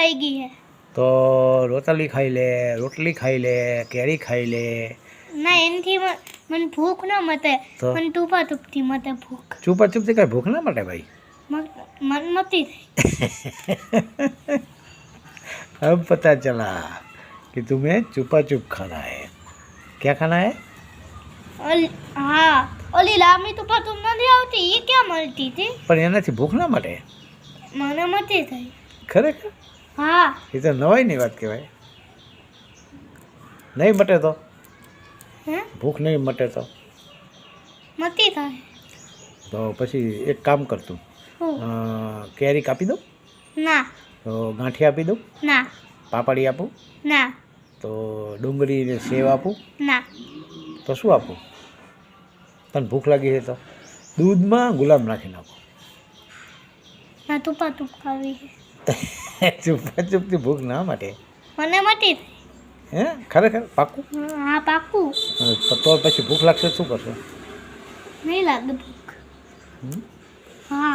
થઈ ગઈ હે તો રોટલી ખાઈ લે, રોટલી ખાઈ લે, કેરી ખાઈ લે. ના એનથી મને ભૂખ ન મતે, તો મને ટૂપા ટૂપથી મતે ભૂખ. ચૂપા ચૂપથી કઈ ભૂખ ના માટે ભાઈ. मन मती थी अब पता चला कि तुम्हें चुपा चुप खाना है. क्या खाना है? हाँ ओली लामी तो तुम नहीं आवती ये क्या મળતી थी પણ એનાથી ભૂખ ના મળે. મને મતી થઈ ખરેખર? હા એ તો નવાઈની વાત કહેવાય. નહીં મટે તો હે ભૂખ નહીં મટે તો મતી થાય તો પછી એક કામ કરતું, કેરી કાપી દઉં, ના તો ગાંઠી આપી દઉં, ના પાપડી આપું, ના તો ડુંગળી ને સેવ આપું, ના તો શું આપું? તને ભૂખ લાગી છે તો દૂધમાં ગુલાબ નાખી નાખો. ના ટૂપા ટૂપ ખાવી ચૂપા ચૂપથી ભૂખ ના માટે. મને મતી થઈ હે ખરેખર પાકું? હા પાકું. તો પછી ભૂખ લાગશે શું કરશો? નહીં લાગે ભૂખ. હા